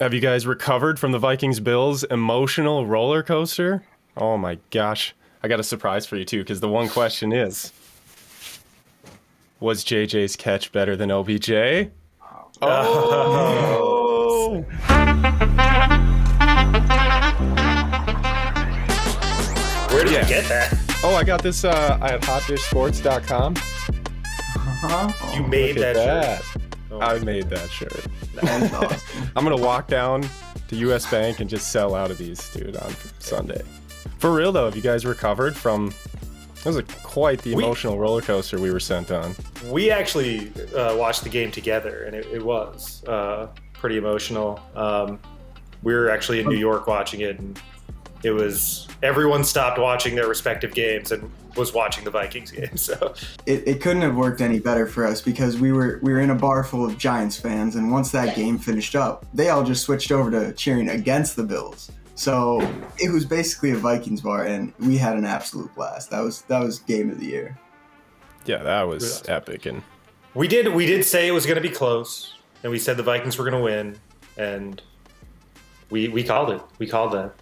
Have you guys recovered from the Vikings-Bills emotional roller coaster? Oh my gosh. I got a surprise for you too, because the one question is, was JJ's catch better than OBJ? Oh! Where did you get that? Oh, I got this at hotdishsports.com. You made that shirt. Oh, I made that shirt. That's awesome. I'm going to walk down to US Bank and just sell out of these, dude, on Sunday. For real, though, have you guys recovered from... It was quite the emotional roller coaster we were sent on. We actually watched the game together, and it was pretty emotional. We were actually in New York watching it, and it was... Everyone stopped watching their respective games and was watching the Vikings game. So it couldn't have worked any better for us because we were in a bar full of Giants fans, and once that game finished up, they all just switched over to cheering against the Bills. So it was basically a Vikings bar, and we had an absolute blast. That was game of the year. Yeah, that was epic, and we did say it was going to be close, and we said the Vikings were going to win, and we called it. We called that.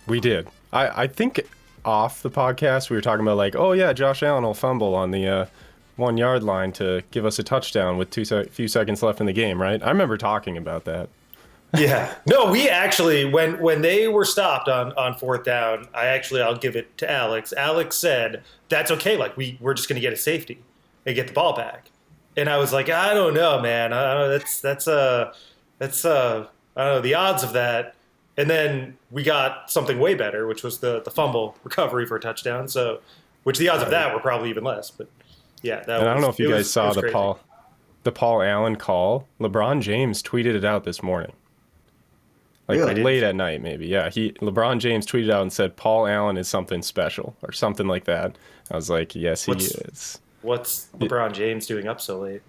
We did. I think off the podcast we were talking about like, oh yeah, Josh Allen will fumble on the 1 yard line to give us a touchdown with few seconds left in the game, right? I remember talking about that. Yeah. No, we actually, when they were stopped on fourth down, I'll give it to Alex. Alex said, that's okay. Like, we're just going to get a safety and get the ball back. And I was like, I don't know, man. I don't know. That's I don't know, the odds of that. And then we got something way better, which was the fumble recovery for a touchdown. So, which the odds of that were probably even less. But yeah, I don't know if you guys saw the Paul Allen call. LeBron James tweeted it out this morning. Like late at night, maybe. Yeah, LeBron James tweeted out and said Paul Allen is something special or something like that. I was like, yes, he is. What's LeBron James doing up so late?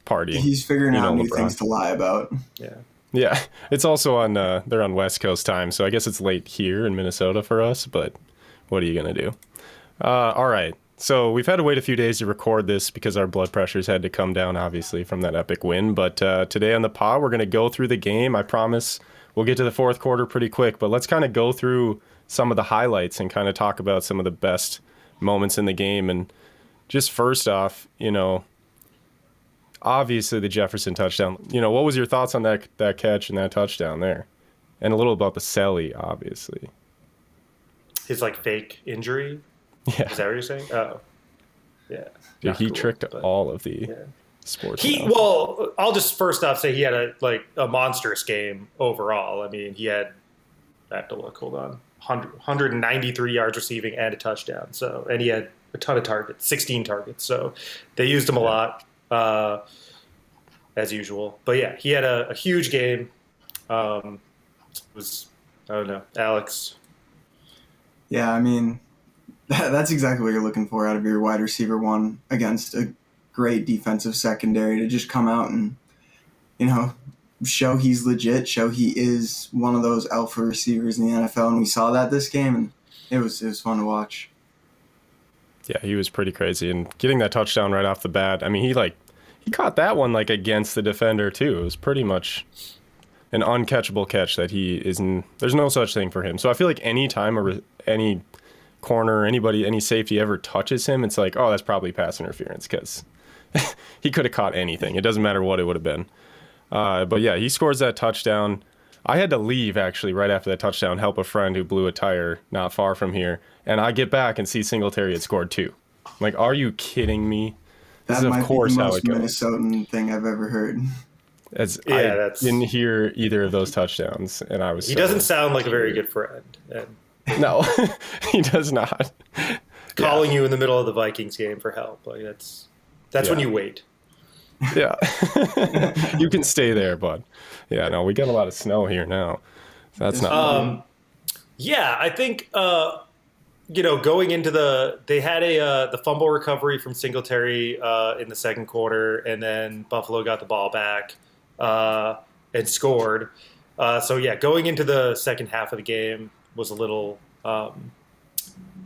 Partying. He's figuring out new things to lie about. Yeah. Yeah, it's also on. They're on West Coast time, so I guess it's late here in Minnesota for us. But what are you gonna do? All right. So we've had to wait a few days to record this because our blood pressures had to come down, obviously, from that epic win. But today on the pod, we're going to go through the game. I promise we'll get to the fourth quarter pretty quick. But let's kind of go through some of the highlights and kind of talk about some of the best moments in the game. And just first off, obviously the Jefferson touchdown. What was your thoughts on that catch and that touchdown there? And a little about the Selly, obviously. His, fake injury? Yeah. Is that what you're saying? Oh, yeah. Dude, he tricked all of the sports. Well, I'll just first off say he had a monstrous game overall. I mean, he had, I have to look, hold on, 193 yards receiving and a touchdown. So, and he had a ton of targets, 16 targets. So they used him a lot, as usual. But yeah, he had a huge game. I don't know, Alex. Yeah, I mean, that's exactly what you're looking for out of your wide receiver one against a great defensive secondary, to just come out and, show he's legit, show he is one of those alpha receivers in the NFL. And we saw that this game, and it was fun to watch. Yeah, he was pretty crazy. And getting that touchdown right off the bat, I mean, he caught that one against the defender too. It was pretty much an uncatchable catch that there's no such thing for him. So I feel like any time any corner, anybody, any safety ever touches him, it's like, oh, that's probably pass interference, because he could have caught anything. It doesn't matter what it would have been. But yeah, he scores that touchdown. I had to leave actually right after that touchdown, help a friend who blew a tire not far from here, and I get back and see Singletary had scored 2. I'm like, are you kidding me? That might be the most Minnesotan thing I've ever heard. I didn't hear either of those touchdowns, and I was. He doesn't sound like a very good friend. No, he does not. Calling you in the middle of the Vikings game for help, that's when you wait. Yeah, you can stay there, bud. Yeah, no, we got a lot of snow here now. That's not. Yeah, I think going into they had the fumble recovery from Singletary in the second quarter, and then Buffalo got the ball back and scored. So yeah, going into the second half of the game was a little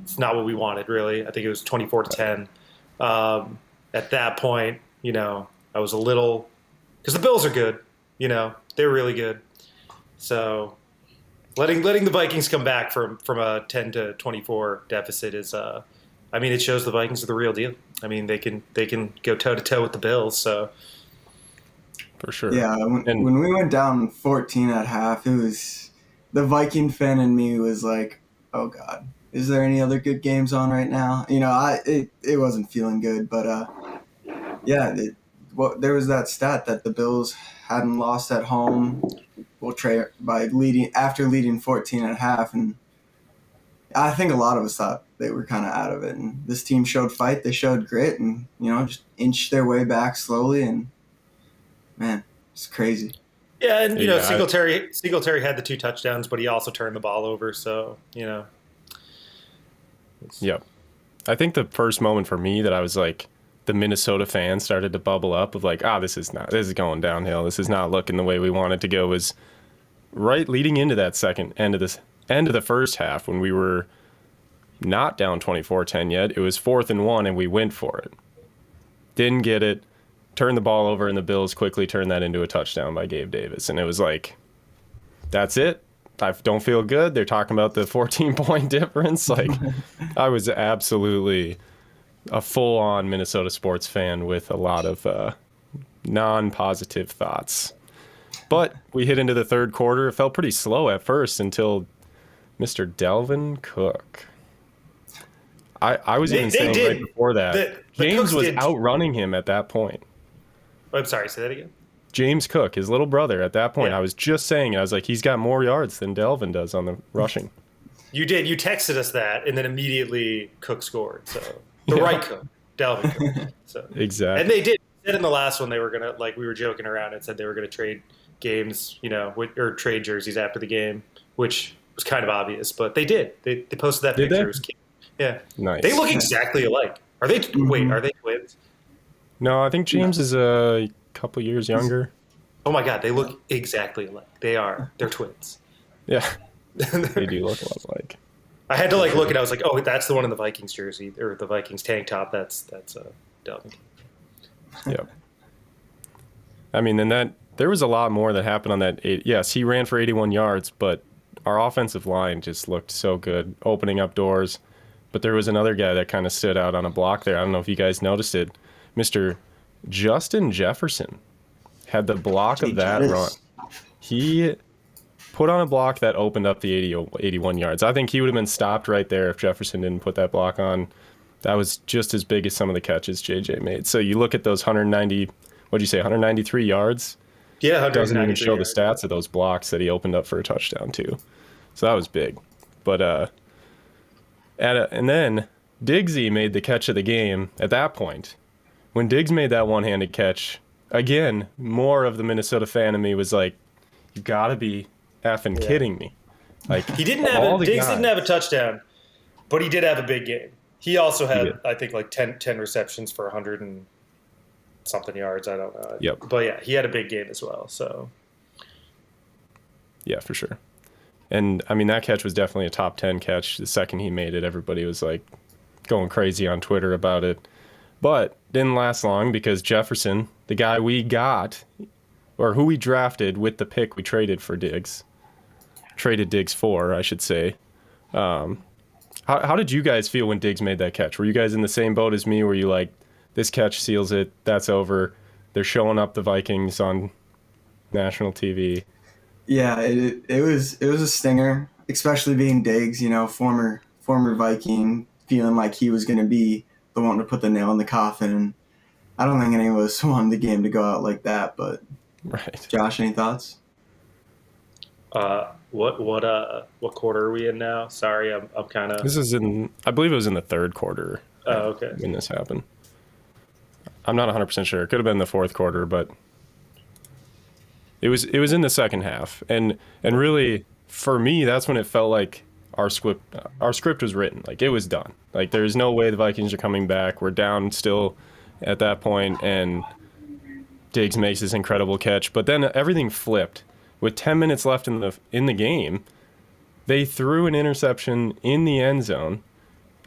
it's not what we wanted, really. I think it was 24-10. At that point, I was a little, because the Bills are good, they're They're really good. So letting the Vikings come back from a 10-24 deficit is, it shows the Vikings are the real deal. I mean, they can go toe to toe with the Bills. So For sure. Yeah, And when we went down 14 at half, it was the Viking fan in me was like, "Oh God, is there any other good games on right now?" It wasn't feeling good, but yeah, there was that stat that the Bills hadn't lost at home. By leading 14 at half, and I think a lot of us thought they were kind of out of it. And this team showed fight, they showed grit, and just inched their way back slowly. And man, it's crazy. yeah, and Yeah, Singletary had the 2 touchdowns, but he also turned the ball over. So Yep. I think the first moment for me that I was like, the Minnesota fans started to bubble up of like, this is going downhill. This is not looking the way we want it to go, was right leading into that end of the first half when we were not down 24-10 yet. It was 4th and 1 and we went for it. Didn't get it. Turned the ball over and the Bills quickly turned that into a touchdown by Gabe Davis. And it was like, that's it. I don't feel good. They're talking about the 14-point difference. Like, I was absolutely a full-on Minnesota sports fan with a lot of non-positive thoughts. But we hit into the third quarter. It felt pretty slow at first until Mr. Delvin Cook. I was even saying right before that, James was outrunning him at that point. I'm sorry, say that again. James Cook, his little brother, at that point, Yeah. I was just saying, I was like, he's got more yards than Delvin does on the rushing. You did. You texted us that, and then immediately Cook scored. So the right Cook, Dalvin Cook. So Exactly. and they did. They said in the last one they were gonna, like, we were joking around and said they were gonna trade games, or trade jerseys after the game, which was kind of obvious, but they did. They posted that Did picture. they? It was cute. Yeah, Nice. they look exactly alike. Are they? Wait, are they twins? No, I think James is a couple years younger. Oh my God, they look exactly alike. They are. They're twins. Yeah, they do look a lot alike. I had to look and I was like, oh, that's the one in the Vikings jersey or the Vikings tank top. That's Dalvin. Yep. I mean, then there was a lot more that happened on that. Yes, he ran for 81 yards, but our offensive line just looked so good, opening up doors. But there was another guy that kind of stood out on a block there. I don't know if you guys noticed it. Mr. Justin Jefferson had the block of that run. He put on a block that opened up the 81 yards. I think he would have been stopped right there if Jefferson didn't put that block on. That was just as big as some of the catches JJ made. So you look at those 193 yards. Yeah, It doesn't even show the stats of those blocks that he opened up for a touchdown too. So that was big. But and then Diggsy made the catch of the game at that point. When Diggs made that one-handed catch, again, more of the Minnesota fan in me was like, you gotta be effing kidding me. Like, Diggs didn't have a touchdown, but he did have a big game. He also had, I think, like 10 receptions for 100 and something yards. I don't know. Yep. But yeah, he had a big game as well. So yeah, for sure. And I mean, that catch was definitely a top 10 catch. The second he made it, everybody was like going crazy on Twitter about it. But didn't last long because Jefferson, the guy we got, or who we drafted with the pick we traded Diggs for, I should say. How did you guys feel when Diggs made that catch? Were you guys in the same boat as me? Were you like, this catch seals it, that's over, they're showing up the Vikings on national TV? Yeah, it was a stinger, especially being Diggs, former Viking, feeling like he was going to be the one to put the nail in the coffin. And I don't think any of us wanted the game to go out like that. But right, Josh, any thoughts? what quarter are we in now? Sorry, I'm kind of. This is I believe it was in the third quarter. Oh, okay. When this happened, I'm not 100% sure. It could have been the fourth quarter, but it was in the second half, and really for me, that's when it felt like our script was written. Like, it was done. Like, there's no way the Vikings are coming back. We're down still at that point, and Diggs makes this incredible catch. But then everything flipped. With 10 minutes left in the game, they threw an interception in the end zone.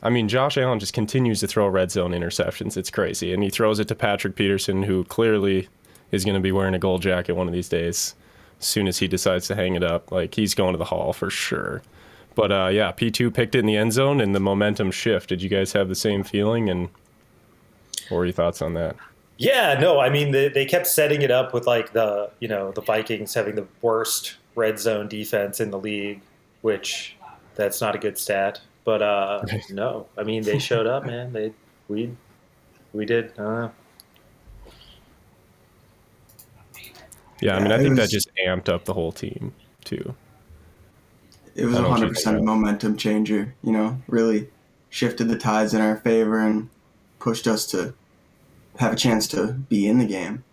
I mean, Josh Allen just continues to throw red zone interceptions. It's crazy. And he throws it to Patrick Peterson, who clearly is going to be wearing a gold jacket one of these days. as soon as he decides to hang it up. Like, he's going to the Hall for sure. But yeah, P2 picked it in the end zone, and the momentum shift. Did you guys have the same feeling? And what were your thoughts on that? Yeah, no, I mean they kept setting it up with like the Vikings having the worst red zone defense in the league, which that's not a good stat. But no, I mean they showed up, man. We did. Yeah, I Yeah, mean, I think that just amped up the whole team too. it was I a don't know what you hundred think percent a about. momentum changer. Really shifted the tides in our favor and pushed us to have a chance to be in the game.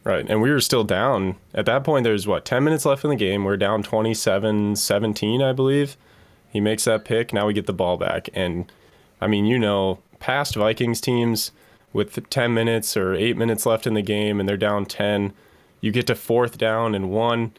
Right, and we were still down. At that point, there's, 10 minutes left in the game. We're down 27-17, I believe. He makes that pick. Now we get the ball back. And, I mean, past Vikings teams with 10 minutes or 8 minutes left in the game and they're down 10, you get to 4th down and 1,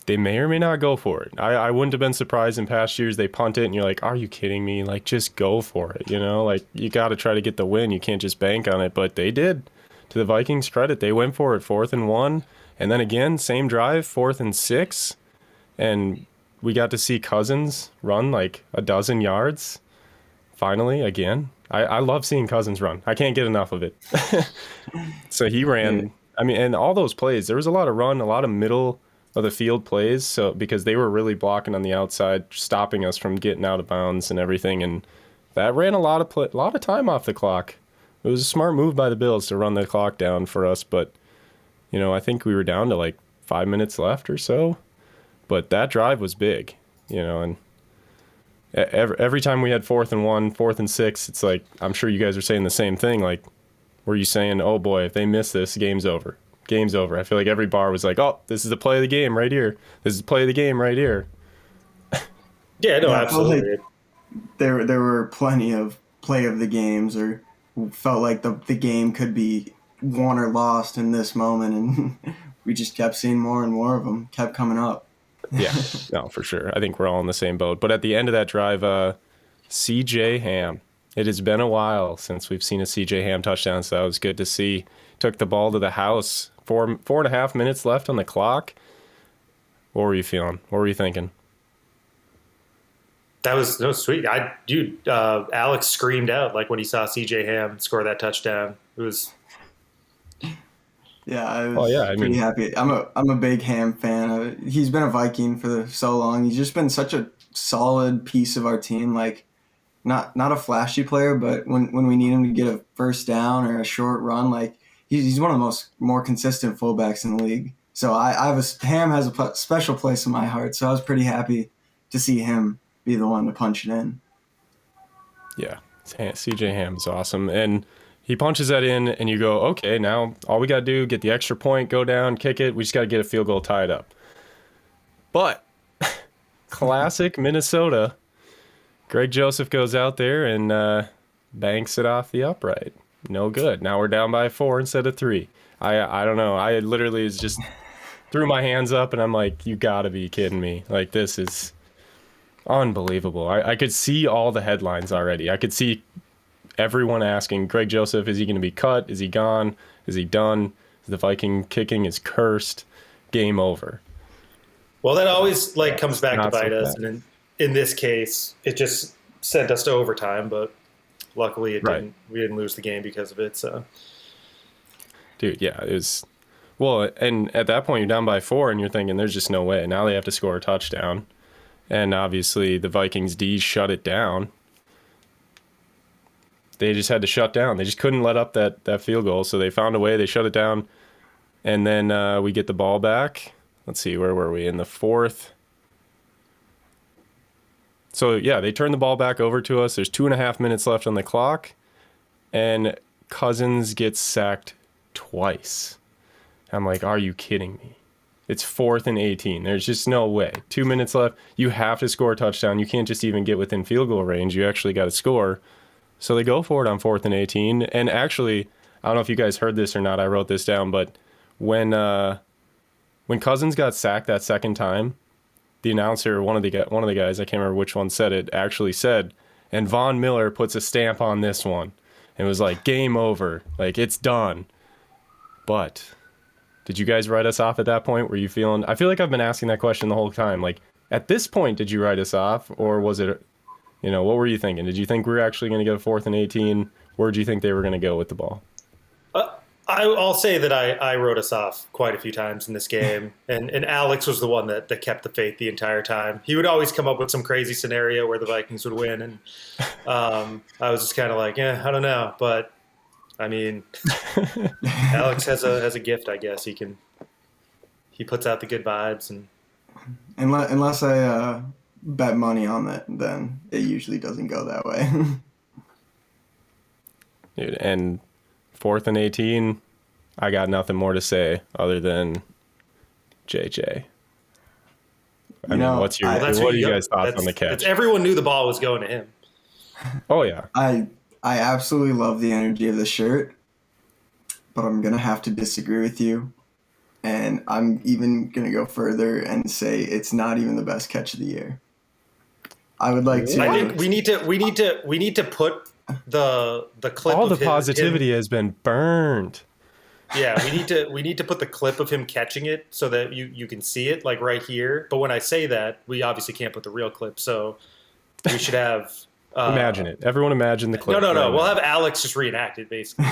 they may or may not go for it. I wouldn't have been surprised in past years they punt it and you're like, are you kidding me? Like, just go for it, Like, you got to try to get the win. You can't just bank on it. But they did. To the Vikings' credit, they went for it, 4th and 1. And then again, same drive, 4th and 6. And we got to see Cousins run like a dozen yards. Finally, again. I love seeing Cousins run. I can't get enough of it. So he Yeah, ran. I mean, and all those plays, there was a lot of run, a lot of middle of the field plays. So because they were really blocking on the outside, stopping us from getting out of bounds and everything, and that ran a lot of time off the clock. It was a smart move by the Bills to run the clock down for us, but I think we were down to like 5 minutes left or so. But that drive was big, and every time we had 4th and 1, 4th and 6, it's like, I'm sure you guys are saying the same thing. Like, were you saying, oh boy, if they miss this, game's over? Game's over. I feel like every bar was like, oh, this is the play of the game right here. This is the play of the game right here. Yeah, no, yeah. I felt like absolutely. there were plenty of play of the games, or felt like the game could be won or lost in this moment, and we just kept seeing more and more of them kept coming up. Yeah, no, for sure. I think we're all in the same boat. But at the end of that drive, CJ Ham. It has been a while since we've seen a CJ Ham touchdown, so that was good to see. Took the ball to the house. 4.5 minutes left on the clock. What were you feeling? What were you thinking? That was sweet. Alex screamed out like when he saw CJ Ham score that touchdown. It was Yeah, I Oh yeah, was I pretty mean, happy. I'm a big Ham fan. He's been a Viking for so long. He's just been such a solid piece of our team. Like, not a flashy player, but when we need him to get a first down or a short run, like he's one of the more consistent fullbacks in the league. So I have Ham has a special place in my heart. So I was pretty happy to see him be the one to punch it in. yeah, CJ Ham is awesome, and he punches that in, and you go, okay, now all we got to do, get the extra point, go down, kick it. We just got to get a field goal, tie it up. But classic Minnesota. Greg Joseph goes out there and banks it off the upright. No good. Now we're down by 4 instead of 3. I don't know. I literally just threw my hands up and I'm like, you gotta be kidding me. Like, this is unbelievable. I could see all the headlines already. I could see everyone asking, Greg Joseph, is he going to be cut? Is he gone? Is he done? The Viking kicking is cursed. Game over. well. That always like comes back to Not so bite us, bad. and in this case, it just sent us to overtime. But luckily, it Right. didn't. We didn't lose the game because of it. So Dude, yeah, it was. Well, and at that point, you're down by 4, and you're thinking, there's just no way. Now they have to score a touchdown. And obviously, the Vikings D shut it down. They just had to shut down. They just couldn't let up that field goal. So they found a way. They shut it down. And then we get the ball back. Let's see, where were we? In the 4th. So, yeah, they turn the ball back over to us. There's 2.5 minutes left on the clock. And Cousins gets sacked twice. I'm like, are you kidding me? It's 4th and 18. There's just no way. 2 minutes left. You have to score a touchdown. You can't just even get within field goal range. You actually got to score. So they go for it on 4th and 18. And actually, I don't know if you guys heard this or not. I wrote this down, but when Cousins got sacked that second time, the announcer, one of the guys, I can't remember which one said it, actually said, and Von Miller puts a stamp on this one. And it was like, game over. Like, it's done. But Did you guys write us off at that point? Were you feeling? I feel like I've been asking that question the whole time. Like, at this point, did you write us off, or was it, what were you thinking? Did you think we were actually going to go 4th and 18? Where did you think they were going to go with the ball? I'll say that I wrote us off quite a few times in this game, and Alex was the one that kept the faith the entire time. He would always come up with some crazy scenario where the Vikings would win, and I was just kind of like, I don't know, but I mean, Alex has a gift, I guess. He puts out the good vibes, and unless I bet money on it, then it usually doesn't go that way. Dude, and 4th and 18, I got nothing more to say other than JJ. What are you guys' thoughts on the catch? Everyone knew the ball was going to him. Oh, yeah. I absolutely love the energy of the shirt, but I'm going to have to disagree with you. And I'm even going to go further and say it's not even the best catch of the year. I would like to. I think we need to put the clip. All of the positivity has been burned. Yeah, we need to put the clip of him catching it so that you can see it, like right here. But when I say that, we obviously can't put the real clip, so we should have. Imagine it. Everyone imagine the clip. No. We'll have Alex just reenact it, basically.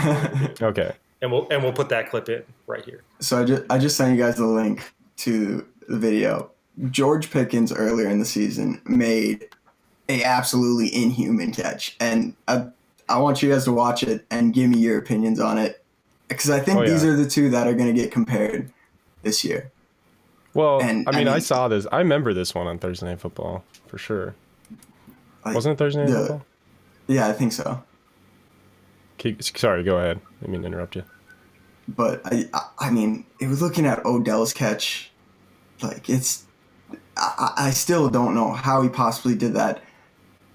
Okay. And we'll put that clip in right here. So I just sent you guys the link to the video. George Pickens earlier in the season made a absolutely inhuman catch, and I want you guys to watch it and give me your opinions on it, because I think these are the two that are going to get compared this year. Well, I mean, I saw this. I remember this one on Thursday Night Football for sure. Wasn't it Thursday Night Football? Yeah, I think so. Sorry, go ahead. I didn't mean to interrupt you. But I mean, it was looking at Odell's catch. Like, I still don't know how he possibly did that.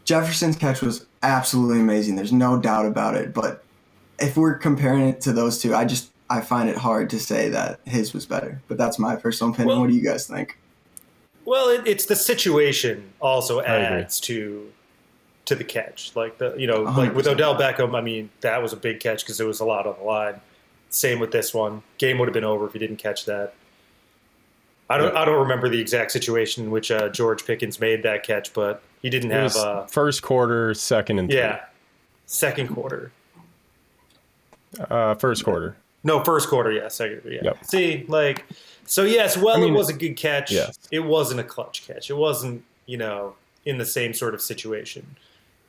Jefferson's catch was absolutely amazing. There's no doubt about it. But if we're comparing it to those two, I find it hard to say that his was better. But that's my personal opinion. Well, what do you guys think? Well, it's the situation also adds to the catch. Like like with Odell Beckham, I mean, that was a big catch because there was a lot on the line. Same with this one. Game would have been over if he didn't catch that. I don't remember the exact situation in which George Pickens made that catch, but he didn't have first quarter, second and third. Yeah, second quarter. First quarter. No, first quarter. Yeah, second. Yeah. Yep. See, like, so yes. Well, it was a good catch. Yes. It wasn't a clutch catch. It wasn't, in the same sort of situation.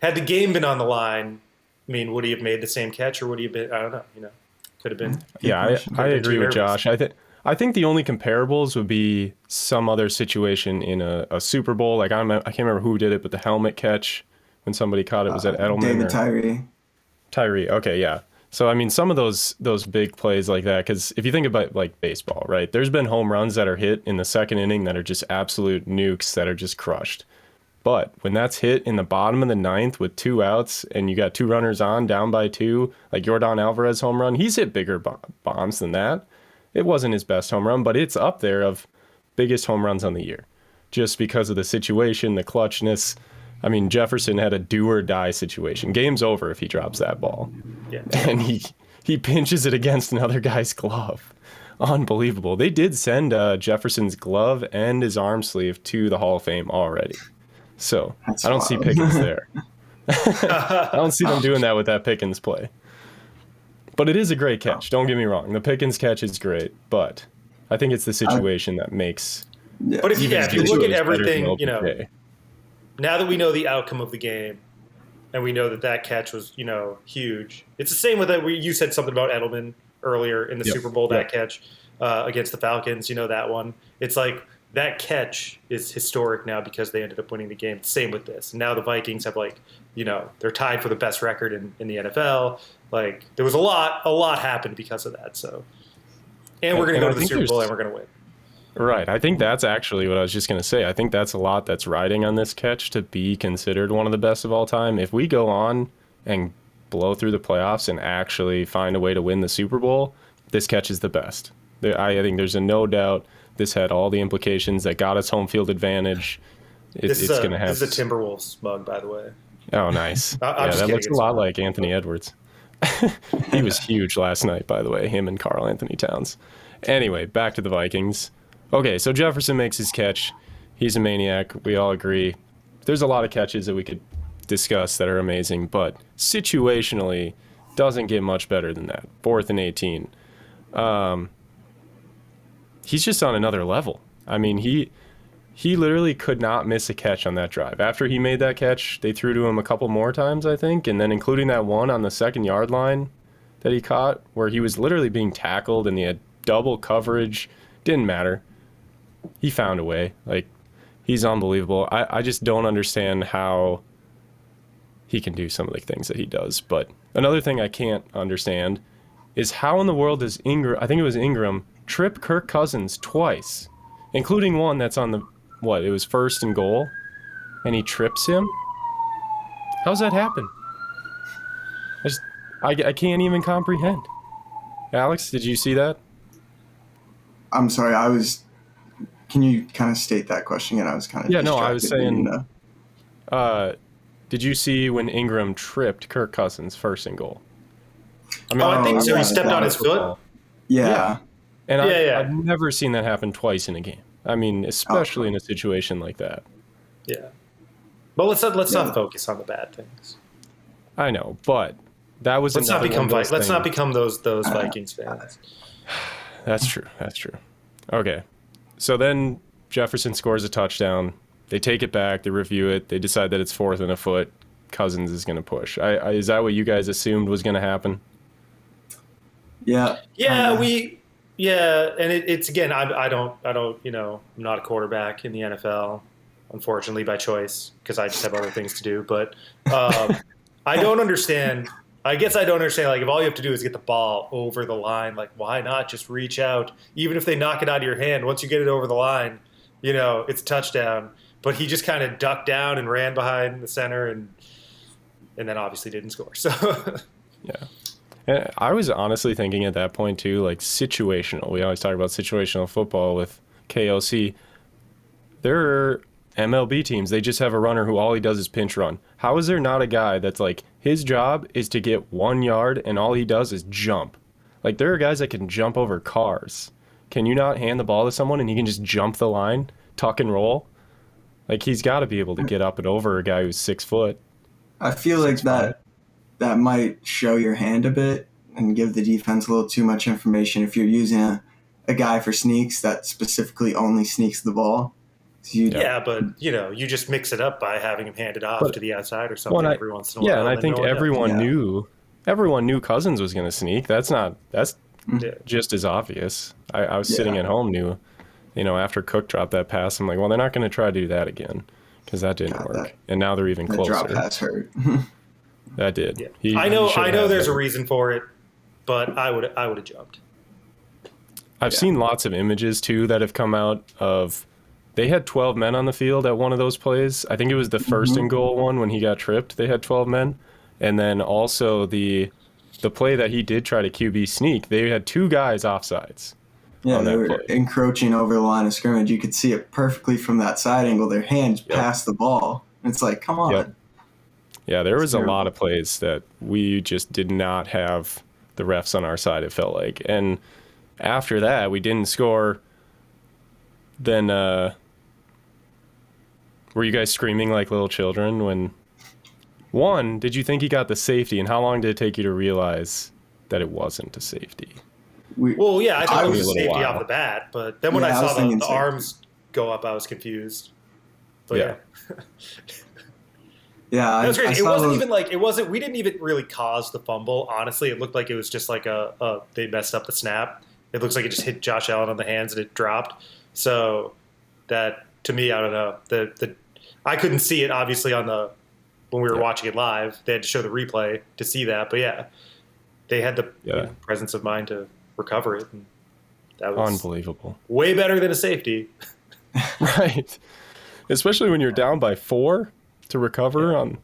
Had the game been on the line, I mean, would he have made the same catch, or would he have been? I don't know. Could have been. Yeah, I agree with Josh. I think the only comparables would be some other situation in a Super Bowl. Like, I can't remember who did it, but the helmet catch when somebody caught it, was that Edelman? David Tyree. Tyree. Okay, yeah. So I mean, some of those big plays like that, because if you think about like baseball, right? There's been home runs that are hit in the second inning that are just absolute nukes that are just crushed. But when that's hit in the bottom of the ninth with 2 outs and you got 2 runners on, down by 2, like Yordan Alvarez home run, he's hit bigger bombs than that. It wasn't his best home run, but it's up there of biggest home runs on the year, just because of the situation, the clutchness. I mean, Jefferson had a do or die situation. Game's over if he drops that ball. Yeah. And he pinches it against another guy's glove. Unbelievable. They did send Jefferson's glove and his arm sleeve to the Hall of Fame already. So That's I don't wild. see Pickens there. I don't see them doing that with that Pickens play. But it is a great catch. Don't get me wrong. The Pickens catch is great, but I think it's the situation that makes. Yeah. But if you look at everything, LBJ. Now that we know the outcome of the game, and we know that catch was, huge. It's the same with that. You said something about Edelman earlier in the Super Bowl. That catch against the Falcons, that one. It's like that catch is historic now because they ended up winning the game. Same with this. Now the Vikings have they're tied for the best record in the NFL. Like, there was a lot happened because of that. So, and we're going to go to the Super Bowl and we're going to win. Right. I think that's actually what I was just going to say. I think that's a lot that's riding on this catch to be considered one of the best of all time. If we go on and blow through the playoffs and actually find a way to win the Super Bowl, this catch is the best. I think there's no doubt this had all the implications that got us home field advantage. It's going to have. This is a Timberwolves mug, by the way. Oh, nice. I'm just that kidding. looks a lot like Anthony Edwards. He was huge last night, by the way, him and Karl Anthony Towns. Anyway, back to the Vikings. Okay, so Jefferson makes his catch. He's a maniac. We all agree. There's a lot of catches that we could discuss that are amazing, but situationally doesn't get much better than that. 4th and 18. He's just on another level. I mean, he literally could not miss a catch on that drive. After he made that catch, they threw to him a couple more times, I think, and then including that one on the 2nd-yard line that he caught where he was literally being tackled and he had double coverage. Didn't matter. He found a way. Like, he's unbelievable. I just don't understand how he can do some of the things that he does. But another thing I can't understand is how in the world does Ingram, I think it was Ingram, trip Kirk Cousins twice, including one that's on the, it was 1st and goal, and he trips him? How's that happen? I can't even comprehend. Alex, did you see that? I'm sorry, can you kind of state that question again? I was kind of Yeah, no, I was saying, did you see when Ingram tripped Kirk Cousins 1st and goal? I mean, I think so. He stepped on his foot. Yeah. And I've never seen that happen twice in a game. I mean, especially in a situation like that. Yeah. But let's not focus on the bad things. I know, but that was let's not become those Vikings fans. That's true. Okay. So then Jefferson scores a touchdown. They take it back. They review it. They decide that it's 4th and a foot. Cousins is going to push. Is that what you guys assumed was going to happen? Yeah. Yeah, and it's again, I don't, I'm not a quarterback in the NFL, unfortunately by choice, because I just have other things to do. But I don't understand. I guess I don't understand. Like, if all you have to do is get the ball over the line, like, why not just reach out? Even if they knock it out of your hand, once you get it over the line, it's a touchdown. But he just kind of ducked down and ran behind the center, and then obviously didn't score. So yeah. And I was honestly thinking at that point too, like, situational. We always talk about situational football with KOC. There are MLB teams, they just have a runner who all he does is pinch run. How is there not a guy that's like, his job is to get 1 yard and all he does is jump? Like, there are guys that can jump over cars. Can you not hand the ball to someone and he can just jump the line, tuck and roll? Like, he's got to be able to get up and over a guy who's 6 foot. I feel like that might show your hand a bit and give the defense a little too much information if you're using a guy for sneaks that specifically only sneaks the ball. But you just mix it up by having him hand it off to the outside or something every once in a while. Yeah, and I think everyone knew Cousins was going to sneak. That's just as obvious. I was sitting at home, knew, after Cook dropped that pass, I'm like, well, they're not going to try to do that again because that didn't work. And now they're even closer. That drop pass hurt. That did. Yeah. I know there's a reason for it, but I would have jumped. I've seen lots of images too that have come out of, they had 12 men on the field at one of those plays. I think it was the 1st and goal one when he got tripped. They had 12 men. And then also the play that he did try to QB sneak, they had 2 guys offsides. Yeah, they were encroaching over the line of scrimmage. You could see it perfectly from that side angle. Their hands passed the ball. It's like, come on. Yep. Yeah, there was a lot of plays that we just did not have the refs on our side, it felt like. And after that, we didn't score. Then were you guys screaming like little children when... One, did you think he got the safety, and how long did it take you to realize that it wasn't a safety? I thought it was a safety off the bat, but then when I saw the arms go up, I was confused. But yeah. Yeah, that was crazy. It wasn't even like we didn't even really cause the fumble. Honestly, it looked like it was just like they messed up the snap. It looks like it just hit Josh Allen on the hands and it dropped. So that, to me, I don't know. I couldn't see it obviously when we were watching it live. They had to show the replay to see that. But yeah, they had the presence of mind to recover it. And that was unbelievable. Way better than a safety. Right. Especially when you're down by 4 to recover on.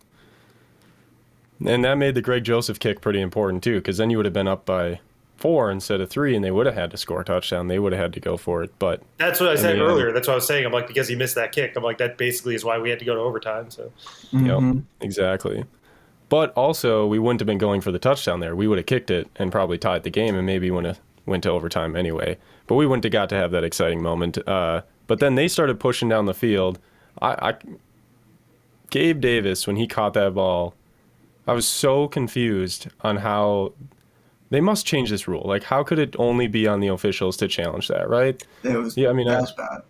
And that made the Greg Joseph kick pretty important too, because then you would have been up by 4 instead of 3, and they would have had to score a touchdown. They would have had to go for it. But that's what I said earlier. That's what I was saying. I'm like, because he missed that kick. I'm like, that basically is why we had to go to overtime. So, Yep, exactly. But also, we wouldn't have been going for the touchdown there. We would have kicked it and probably tied the game, and maybe went to overtime anyway. but we wouldn't have got to have that exciting moment. But then they started pushing down the field. Gabe Davis, when he caught that ball, I was so confused on how they must change this rule. Like, how could it only be on the officials to challenge that, right? It was, that was bad.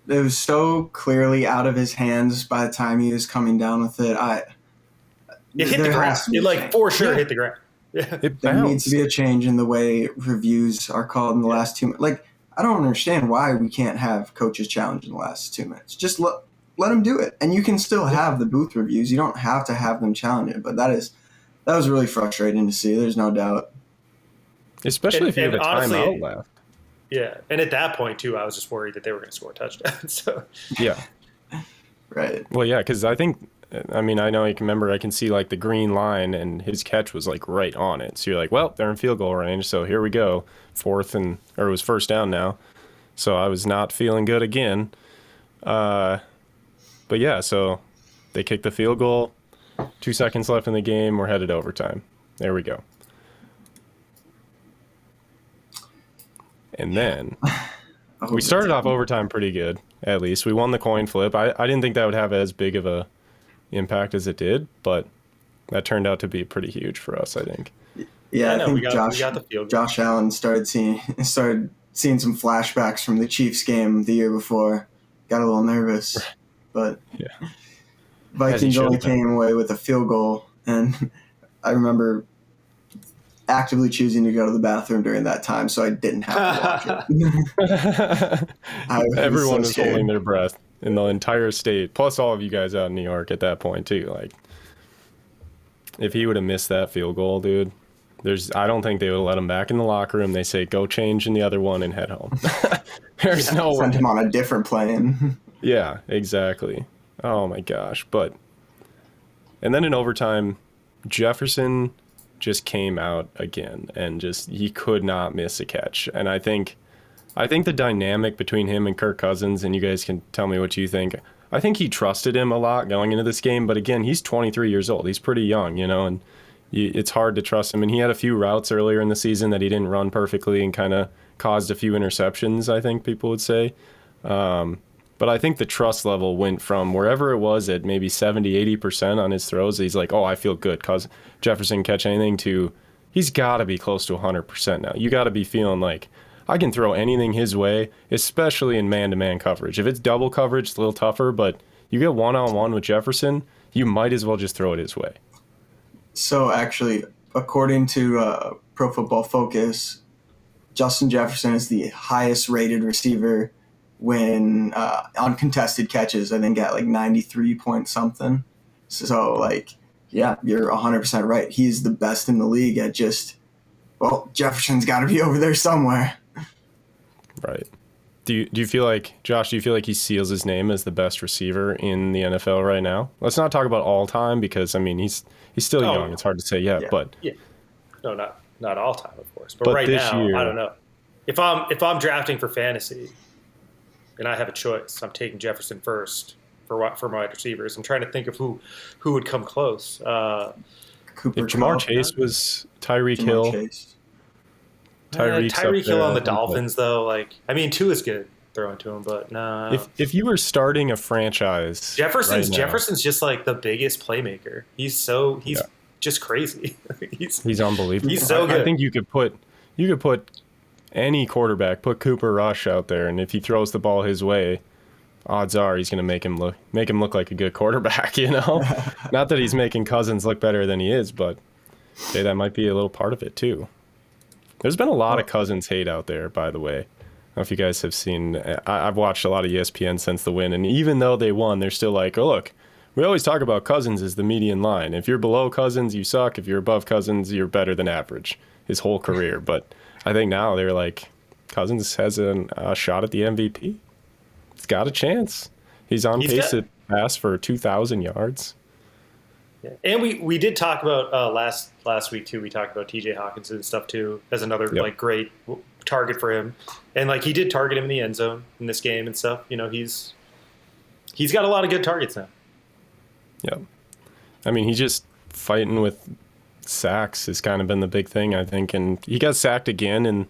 It was so clearly out of his hands by the time he was coming down with it. It hit the ground. It like for sure hit the ground. Yeah. There needs to be a change in the way reviews are called in the last 2 minutes. Like, I don't understand why we can't have coaches challenge in the last 2 minutes. Just let them do it, and you can still have the booth reviews. You don't have to have them challenge it. But that was really frustrating to see. There's no doubt, especially if you have a timeout left. Yeah, and at that point too, I was just worried that they were going to score a touchdown. So yeah, right. Well, yeah, because I know I can see like the green line, and his catch was like right on it. So you're like, well, they're in field goal range, so here we go, it was first down now. So I was not feeling good again. But yeah, so they kicked the field goal. 2 seconds left in the game. We're headed overtime. There we go. And then we started off overtime pretty good. At least we won the coin flip. I didn't think that would have as big of a impact as it did, but that turned out to be pretty huge for us, I think. Yeah, I think we got the field goal. Josh Allen started seeing some flashbacks from the Chiefs game the year before. Got a little nervous, but Vikings only came away with a field goal, and I remember actively choosing to go to the bathroom during that time, so I didn't have to watch it. Everyone was holding their breath in the entire state, plus all of you guys out in New York at that point too. Like, if he would have missed that field goal, dude, I don't think they would have let him back in the locker room. They say, go change in the other one and head home. There's no way. Send him on a different plane. Yeah, exactly. Oh my gosh. And then in overtime, Jefferson just came out again, and he could not miss a catch. And I think the dynamic between him and Kirk Cousins, and you guys can tell me what you think, I think he trusted him a lot going into this game. But again, he's 23 years old. He's pretty young, and it's hard to trust him. And he had a few routes earlier in the season that he didn't run perfectly and kind of caused a few interceptions, I think people would say. But I think the trust level went from wherever it was at maybe 70, 80% on his throws. He's like, oh, I feel good because Jefferson catch anything, to he's got to be close to 100% now. You got to be feeling like I can throw anything his way, especially in man-to-man coverage. If it's double coverage, it's a little tougher, but you get one-on-one with Jefferson, you might as well just throw it his way. So actually, according to Pro Football Focus, Justin Jefferson is the highest rated receiver when uncontested catches. I think at like 93 point something. So like, yeah, you're 100% right. He's the best in the league at Jefferson's got to be over there somewhere. Right. Do you feel like, Josh, he seals his name as the best receiver in the NFL right now? Let's not talk about all time, because I mean he's still young. It's hard to say yet, but no, not all time, of course. But right now, year, I don't know. If I'm drafting for fantasy and I have a choice, I'm taking Jefferson first for my wide receivers. I'm trying to think of who would come close. If Jamar Chase was Tyreek Hill. Tyreek Hill on the Dolphins, though. Like, I mean, Tua is good throwing to him, but no. If you were starting a franchise, Jefferson's just like the biggest playmaker. He's just crazy. he's unbelievable. He's so good. I think you could put any quarterback, put Cooper Rush out there, and if he throws the ball his way, odds are he's going to make him look like a good quarterback. Not that he's making Cousins look better than he is, but that might be a little part of it too. There's been a lot of Cousins hate out there, by the way. I don't know if you guys have seen. I've watched a lot of ESPN since the win, and even though they won, they're still like, oh, look, we always talk about Cousins as the median line. If you're below Cousins, you suck. If you're above Cousins, you're better than average his whole career. But I think now they're like, Cousins has a shot at the MVP. He's got a chance. He's on pace to pass for 2,000 yards. Yeah. And we did talk about last week too. We talked about T.J. Hawkinson and stuff too as another like great target for him, and like he did target him in the end zone in this game and stuff. He's got a lot of good targets now. Yeah, I mean, he's just fighting with sacks has kind of been the big thing, I think, and he got sacked again in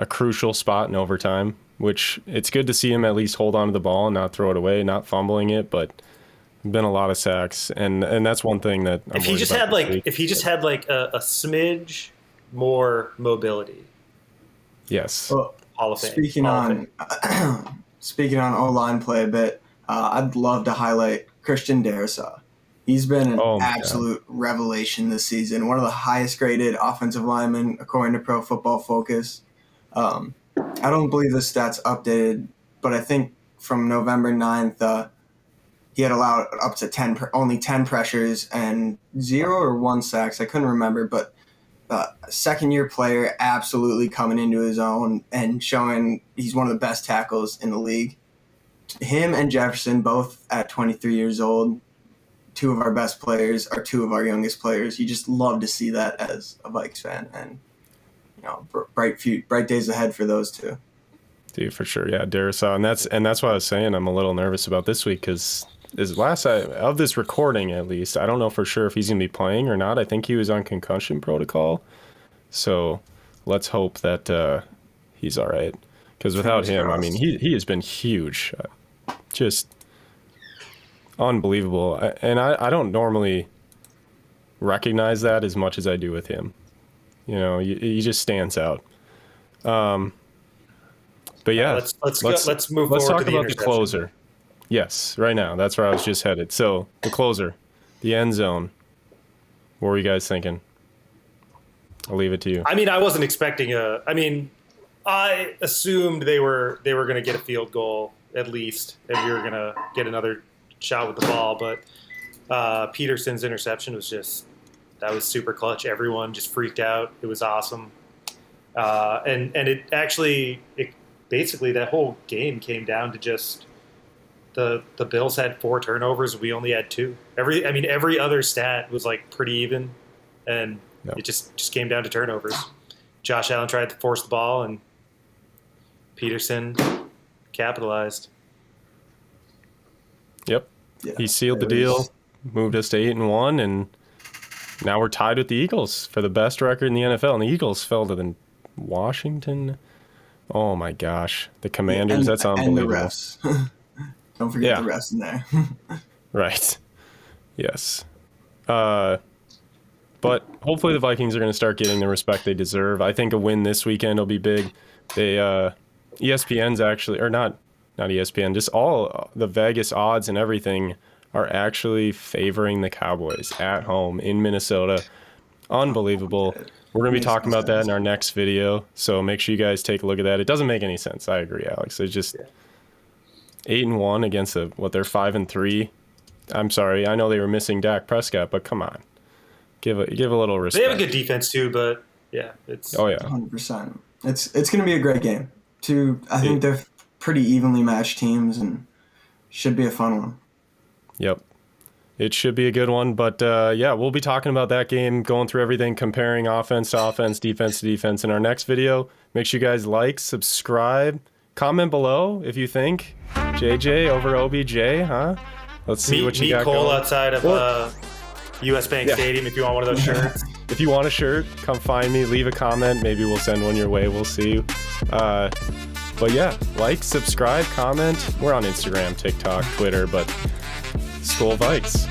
a crucial spot in overtime, which it's good to see him at least hold on to the ball and not throw it away, not fumbling it, but been a lot of sacks, and that's one thing that I'm if he just had like a smidge more mobility. Yes. Well, Hall of Fame. speaking on O-line play a bit, I'd love to highlight Christian Darrisaw. He's been an absolute revelation this season. One of the highest graded offensive linemen according to Pro Football Focus. I don't believe the stats updated, but I think from November 9th, he had allowed up to only 10 pressures and 0 or 1 sacks. I couldn't remember, but second-year player absolutely coming into his own and showing he's one of the best tackles in the league. Him and Jefferson, both at 23 years old, 2 of our best players are 2 of our youngest players. You just love to see that as a Vikes fan, and bright days ahead for those 2. Dude, for sure, yeah, Darrisaw, and that's why I was saying I'm a little nervous about this week because of this recording at least, I don't know for sure if he's gonna be playing or not. I think he was on concussion protocol, so let's hope that he's all right. Because without him, I mean, he has been huge, just unbelievable. And I don't normally recognize that as much as I do with him. You know, he just stands out. But yeah, let's move forward. Let's talk to the about the closer. Yes, right now. That's where I was just headed. So the closer, the end zone. What were you guys thinking? I'll leave it to you. I mean, I wasn't expecting I assumed they were going to get a field goal at least, and we were going to get another shot with the ball. But Peterson's interception was that was super clutch. Everyone just freaked out. It was awesome. And it basically that whole game came down to just the Bills had 4 turnovers. We only had 2. Every other stat was like pretty even, and it just came down to turnovers. Josh Allen tried to force the ball, and Peterson capitalized. Yep. Yeah, he sealed the deal, moved us to 8-1, and now we're tied with the Eagles for the best record in the NFL. And the Eagles fell to the Washington. Oh my gosh, the Commanders. That's unbelievable. And the refs. Don't forget the refs in there. Right. Yes. But hopefully the Vikings are going to start getting the respect they deserve. I think a win this weekend will be big. They ESPN's actually, or not ESPN, just all the Vegas odds and everything are actually favoring the Cowboys at home in Minnesota. Unbelievable. We're going to be talking about that in our next video, so make sure you guys take a look at that. It doesn't make any sense. I agree, Alex. It's just 8-1 against they're 5-3. I'm sorry. I know they were missing Dak Prescott, but come on. Give a little respect. They have a good defense too, but it's 100%. It's going to be a great game. I think they're pretty evenly matched teams, and should be a fun one. Yep. It should be a good one, but we'll be talking about that game, going through everything, comparing offense to offense, defense to defense in our next video. Make sure you guys like, subscribe, comment below if you think JJ over OBJ, huh? Let's see what you got Cole going. outside of US Bank Stadium if you want one of those shirts. If you want a shirt, come find me, leave a comment. Maybe we'll send one your way. We'll see. But yeah, like, subscribe, comment. We're on Instagram, TikTok, Twitter, but Skol Vikes.